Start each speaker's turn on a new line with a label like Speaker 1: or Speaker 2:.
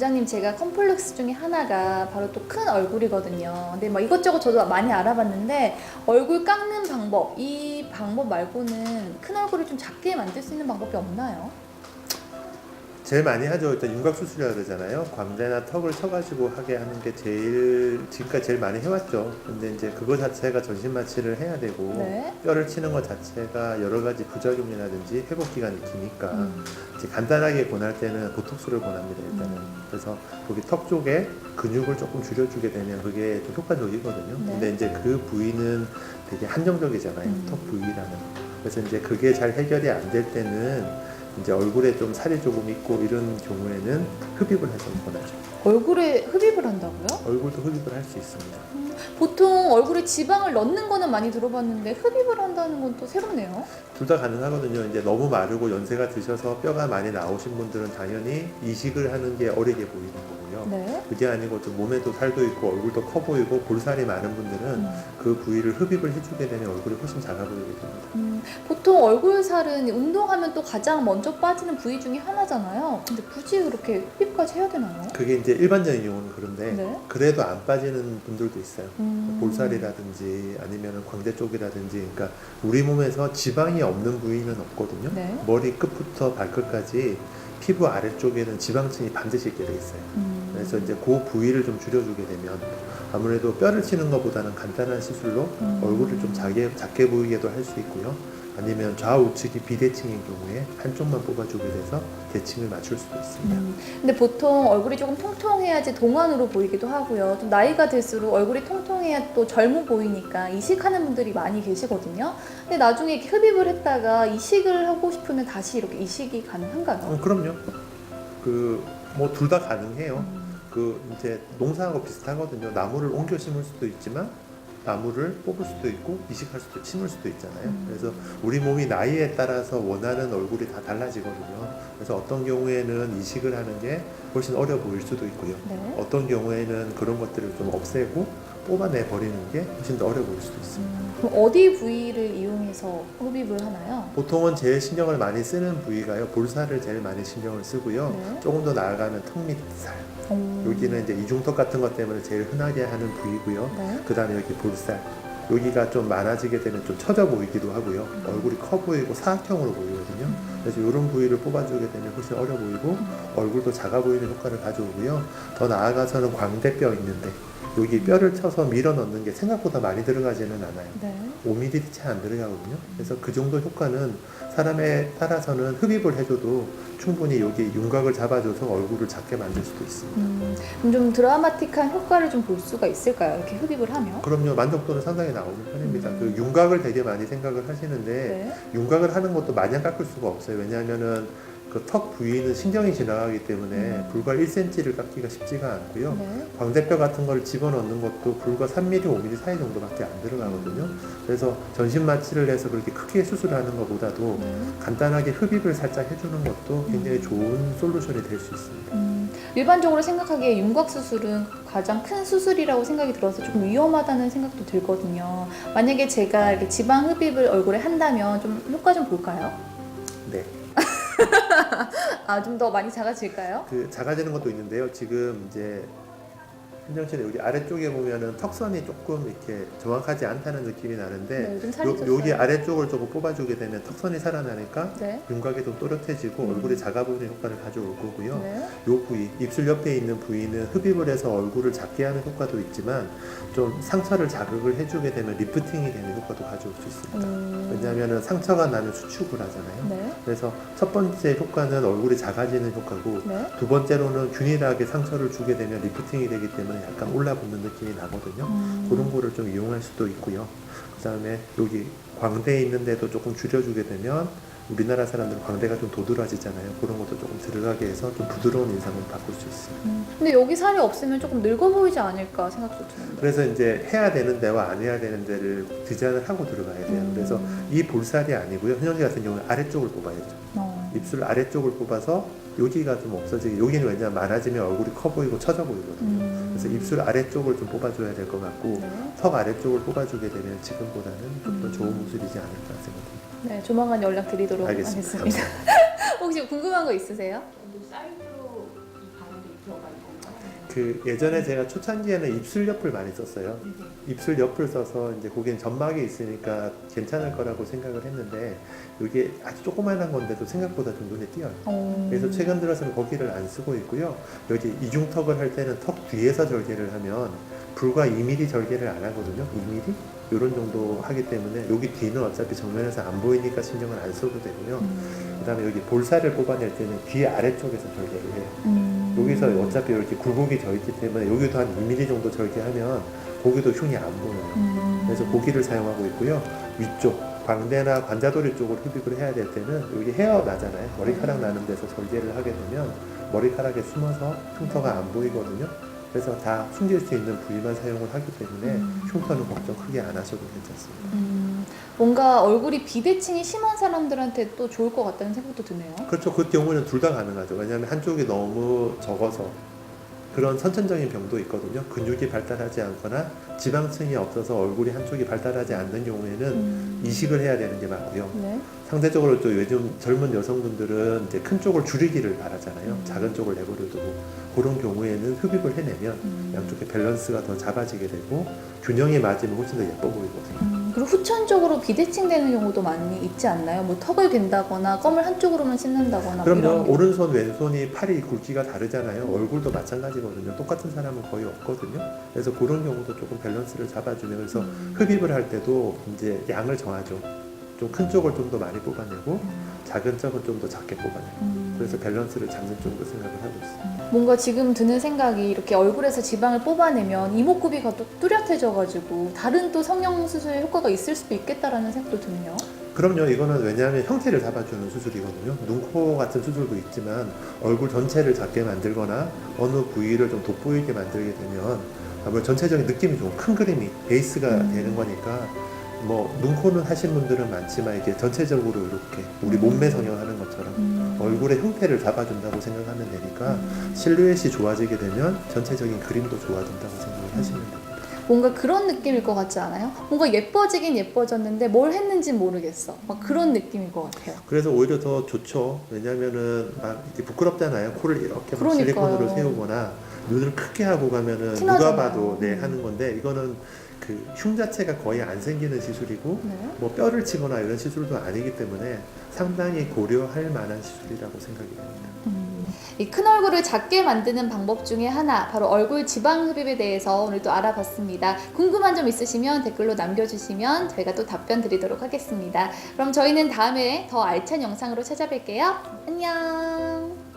Speaker 1: 원장님, 제가 컴플렉스 중에 하나가 바로 또 큰 얼굴이거든요. 근데 막 이것저것 저도 많이 알아봤는데 얼굴 깎는 방법, 이 방법 말고는 큰 얼굴을 좀 작게 만들 수 있는 방법이 없나요?
Speaker 2: 제일 많이 하죠. 일단 윤곽 수술이라 그러잖아요. 광대나 턱을 쳐가지고 하게 하는 게 지금까지 제일 많이 해왔죠. 근데 이제 그거 자체가 전신 마취를 해야 되고
Speaker 1: 네.
Speaker 2: 뼈를 치는 것 자체가 여러 가지 부작용이라든지 회복 기간이 기니까 이제 간단하게 권할 때는 보톡스를 권합니다. 일단은 그래서 거기 턱 쪽에 근육을 조금 줄여주게 되면 그게 좀 효과적이거든요.
Speaker 1: 네.
Speaker 2: 근데 이제 그 부위는 되게 한정적이잖아요. 턱 부위라는. 그래서 이제 그게 잘 해결이 안 될 때는 이제 얼굴에 좀 살이 조금 있고 이런 경우에는 흡입을 해서 권하죠.
Speaker 1: 얼굴에 흡입을 한다고요?
Speaker 2: 얼굴도 흡입을 할 수 있습니다.
Speaker 1: 보통 얼굴에 지방을 넣는 거는 많이 들어봤는데 흡입을 한다는 건 또 새롭네요.
Speaker 2: 둘 다 가능하거든요. 이제 너무 마르고 연세가 드셔서 뼈가 많이 나오신 분들은 당연히 이식을 하는 게 어리게 보이는 거고요.
Speaker 1: 네.
Speaker 2: 그게 아니고 좀 몸에도 살도 있고 얼굴도 커 보이고 볼살이 많은 분들은 그 부위를 흡입을 해주게 되면 얼굴이 훨씬 작아 보이게 됩니다.
Speaker 1: 보통 얼굴 살은 운동하면 또 가장 먼저 빠지는 부위 중에 하나잖아요. 근데 굳이 그렇게 흡입까지 해야 되나요?
Speaker 2: 그게 이제 일반적인 경우는 그런데
Speaker 1: 네.
Speaker 2: 그래도 안 빠지는 분들도 있어요.
Speaker 1: 음.
Speaker 2: 볼살이라든지 아니면 광대 쪽이라든지, 그러니까 우리 몸에서 지방이 없는 부위는 없거든요.
Speaker 1: 네.
Speaker 2: 머리 끝부터 발끝까지 피부 아래쪽에는 지방층이 반드시 있게 돼 있어요. 그래서 이제 그 부위를 좀 줄여주게 되면 아무래도 뼈를 치는 것보다는 간단한 시술로 얼굴을 좀 작게 보이게도 할 수 있고요. 아니면 좌우측이 비대칭인 경우에 한쪽만 뽑아주게 돼서 대칭을 맞출 수도 있습니다.
Speaker 1: 근데 보통 얼굴이 조금 통통해야지 동안으로 보이기도 하고요. 좀 나이가 들수록 얼굴이 통통해야 또 젊어 보이니까 이식하는 분들이 많이 계시거든요. 근데 나중에 이렇게 흡입을 했다가 이식을 하고 싶으면 다시 이렇게 이식이 가능한가요?
Speaker 2: 그럼요. 뭐 둘 다 가능해요. 이제 농사하고 비슷하거든요. 나무를 옮겨 심을 수도 있지만 나무를 뽑을 수도 있고 이식할 수도 심을 수도 있잖아요. 그래서 우리 몸이 나이에 따라서 원하는 얼굴이 다 달라지거든요. 그래서 어떤 경우에는 이식을 하는 게 훨씬 어려 보일 수도 있고요.
Speaker 1: 네.
Speaker 2: 어떤 경우에는 그런 것들을 좀 없애고 뽑아내 버리는 게 훨씬 더 어려 보일 수도 있습니다.
Speaker 1: 그럼 어디 부위를 이용해서 흡입을 하나요?
Speaker 2: 보통은 제일 신경을 많이 쓰는 부위가요. 볼살을 제일 많이 신경을 쓰고요.
Speaker 1: 네.
Speaker 2: 조금 더 나아가면 턱 밑 살. 여기는 이제 이중턱 같은 것 때문에 제일 흔하게 하는 부위고요.
Speaker 1: 네.
Speaker 2: 그 다음에 여기 볼살. 여기가 좀 많아지게 되면 좀 처져 보이기도 하고요. 얼굴이 커 보이고 사각형으로 보이거든요. 그래서 이런 부위를 뽑아주게 되면 훨씬 어려 보이고 얼굴도 작아 보이는 효과를 가져오고요. 더 나아가서는 광대뼈 있는데 여기 뼈를 쳐서 밀어 넣는 게 생각보다 많이 들어가지는 않아요.
Speaker 1: 네.
Speaker 2: 5mm 채 안 들어가거든요. 그래서 그 정도 효과는 사람에 따라서는 흡입을 해줘도 충분히 여기 윤곽을 잡아줘서 얼굴을 작게 만들 수도 있습니다.
Speaker 1: 그럼 좀 드라마틱한 효과를 좀 볼 수가 있을까요? 이렇게 흡입을 하면?
Speaker 2: 그럼요. 만족도는 상당히 나오는 편입니다. 그 윤곽을 되게 많이 생각을 하시는데
Speaker 1: 네.
Speaker 2: 윤곽을 하는 것도 마냥 깎을 수가 없어요. 왜냐하면은 그 턱 부위는 신경이 지나가기 때문에 불과 1cm를 깎기가 쉽지가 않고요.
Speaker 1: 네.
Speaker 2: 광대뼈 같은 걸 집어넣는 것도 불과 3mm, 5mm 사이 정도밖에 안 들어가거든요. 그래서 전신 마취를 해서 그렇게 크게 수술하는 것보다도 간단하게 흡입을 살짝 해주는 것도 굉장히 좋은 솔루션이 될 수 있습니다.
Speaker 1: 일반적으로 생각하기에 윤곽 수술은 가장 큰 수술이라고 생각이 들어서 조금 위험하다는 생각도 들거든요. 만약에 제가 이렇게 지방 흡입을 얼굴에 한다면 좀 효과 좀 볼까요?
Speaker 2: 네.
Speaker 1: 아, 좀 더 많이 작아질까요?
Speaker 2: 작아지는 것도 있는데요. 지금 이제 현정씨는 여기 아래쪽에 보면은 턱선이 조금 이렇게 정확하지 않다는 느낌이 나는데
Speaker 1: 네, 요즘 살이 쪘어요.
Speaker 2: 여기 아래쪽을 조금 뽑아주게 되면 턱선이 살아나니까
Speaker 1: 네.
Speaker 2: 윤곽이 좀 또렷해지고 얼굴이 작아 보이는 효과를 가져올 거고요.
Speaker 1: 네.
Speaker 2: 요 부위, 입술 옆에 있는 부위는 흡입을 해서 얼굴을 작게 하는 효과도 있지만 좀 상처를 자극을 해주게 되면 리프팅이 되는 효과도 가져올 수 있습니다. 왜냐하면 상처가 나면 수축을 하잖아요.
Speaker 1: 네.
Speaker 2: 그래서 첫 번째 효과는 얼굴이 작아지는 효과고
Speaker 1: 네.
Speaker 2: 두 번째로는 균일하게 상처를 주게 되면 리프팅이 되기 때문에 약간 올라붙는 느낌이 나거든요. 그런 거를 좀 이용할 수도 있고요. 그 다음에 여기 광대에 있는데도 조금 줄여주게 되면 우리나라 사람들은 광대가 좀 도드라지잖아요. 그런 것도 조금 들어가게 해서 좀 부드러운 인상을 바꿀 수 있습니다.
Speaker 1: 근데 여기 살이 없으면 조금 늙어 보이지 않을까 생각도 드는데.
Speaker 2: 그래서 이제 해야 되는 데와 안 해야 되는 데를 디자인을 하고 들어가야 돼요. 그래서 이 볼살이 아니고요. 현영씨 같은 경우는 아래쪽을 뽑아야죠. 입술 아래쪽을 뽑아서 여기가 좀 없어지게, 여기는 왜냐면 많아지면 얼굴이 커 보이고 처져 보이거든요. 그래서 입술 아래쪽을 좀 뽑아줘야 될 것 같고
Speaker 1: 네.
Speaker 2: 턱 아래쪽을 뽑아주게 되면 지금보다는 좀 더 좋은 모습이지 않을까 생각합니다.
Speaker 1: 네, 조만간 연락드리도록
Speaker 2: 알겠습니다.
Speaker 1: 하겠습니다. 혹시 궁금한 거 있으세요?
Speaker 3: 근데 사이드로 이 가운데 입혀가지고
Speaker 2: 그 예전에 제가 초창기에는 입술 옆을 많이 썼어요. 입술 옆을 써서 이제 거기는 점막이 있으니까 괜찮을 거라고 생각을 했는데 이게 아주 조그만한 건데도 생각보다 좀 눈에 띄어요. 그래서 최근 들어서는 거기를 안 쓰고 있고요. 여기 이중턱을 할 때는 턱 뒤에서 절개를 하면 불과 2mm 절개를 안 하거든요. 2mm? 이런 정도 하기 때문에 여기 뒤는 어차피 정면에서 안 보이니까 신경을 안 써도 되고요. 그 다음에 여기 볼살을 뽑아낼 때는 귀 아래쪽에서 절개를 해요. 여기서 어차피 이렇게 굴곡이 져 있기 때문에 여기도 한 2mm 정도 절개하면 거기도 흉이 안 보여요. 그래서 고기를 사용하고 있고요. 위쪽 광대나 관자돌이 쪽을 흡입을 해야 될 때는 여기 헤어 나잖아요. 머리카락 나는 데서 절개를 하게 되면 머리카락에 숨어서 흉터가 안 보이거든요. 그래서 다 숨길 수 있는 부위만 사용을 하기 때문에 흉터는 걱정 크게 안 하셔도 괜찮습니다.
Speaker 1: 뭔가 얼굴이 비대칭이 심한 사람들한테 또 좋을 것 같다는 생각도 드네요.
Speaker 2: 그렇죠. 그 경우는 둘 다 가능하죠. 왜냐하면 한쪽이 너무 적어서 그런 선천적인 병도 있거든요. 근육이 발달하지 않거나 지방층이 없어서 얼굴이 한쪽이 발달하지 않는 경우에는 이식을 해야 되는 게 맞고요.
Speaker 1: 네.
Speaker 2: 상대적으로 또 요즘 젊은 여성분들은 이제 큰 쪽을 줄이기를 바라잖아요. 작은 쪽을 내버려두고 그런 경우에는 흡입을 해내면 양쪽의 밸런스가 더 잡아지게 되고 균형이 맞으면 훨씬 더 예뻐 보이거든요.
Speaker 1: 그리고 후천적으로 비대칭 되는 경우도 많이 있지 않나요? 뭐 턱을 갠다거나 껌을 한쪽으로만 씹는다거나
Speaker 2: 그럼요.
Speaker 1: 이런 게.
Speaker 2: 오른손 왼손이 팔이 굵기가 다르잖아요. 얼굴도 마찬가지거든요. 똑같은 사람은 거의 없거든요. 그래서 그런 경우도 조금 밸런스를 잡아주면 그래서 흡입을 할 때도 이제 양을 정하죠. 좀 큰 쪽을 좀 더 많이 뽑아내고 작은 쪽은 좀 더 작게 뽑아내고 그래서 밸런스를 잡는 쪽으로 생각을 하고 있어요.
Speaker 1: 뭔가 지금 드는 생각이 이렇게 얼굴에서 지방을 뽑아내면 이목구비가 또 뚜렷해져가지고 다른 또 성형 수술 효과가 있을 수도 있겠다라는 생각도 드네요.
Speaker 2: 그럼요. 이거는 왜냐하면 형태를 잡아주는 수술이거든요. 눈, 코 같은 수술도 있지만 얼굴 전체를 작게 만들거나 어느 부위를 좀 돋보이게 만들게 되면 아무래도 전체적인 느낌이 좀 큰 그림이 베이스가 되는 거니까 뭐 눈, 코는 하신 분들은 많지만 이게 전체적으로 이렇게 우리 몸매 성형하는 것처럼 얼굴의 형태를 잡아준다고 생각하면 되니까 실루엣이 좋아지게 되면 전체적인 그림도 좋아진다고 생각을 하시면 됩니다.
Speaker 1: 뭔가 그런 느낌일 것 같지 않아요? 뭔가 예뻐지긴 예뻐졌는데 뭘 했는지 모르겠어. 막 그런 느낌일 것 같아요.
Speaker 2: 그래서 오히려 더 좋죠. 왜냐면은 막 이렇게 부끄럽잖아요. 코를 이렇게 막
Speaker 1: 그러니까요.
Speaker 2: 실리콘으로 세우거나 눈을 크게 하고 가면은 누가
Speaker 1: 티나잖아요.
Speaker 2: 봐도 하는 건데 이거는 그 흉 자체가 거의 안 생기는 시술이고
Speaker 1: 네.
Speaker 2: 뭐 뼈를 치거나 이런 시술도 아니기 때문에 상당히 고려할 만한 시술이라고 생각이 됩니다.
Speaker 1: 이 큰 얼굴을 작게 만드는 방법 중에 하나, 바로 얼굴 지방 흡입에 대해서 오늘 또 알아봤습니다. 궁금한 점 있으시면 댓글로 남겨주시면 저희가 또 답변 드리도록 하겠습니다. 그럼 저희는 다음에 더 알찬 영상으로 찾아뵐게요. 안녕.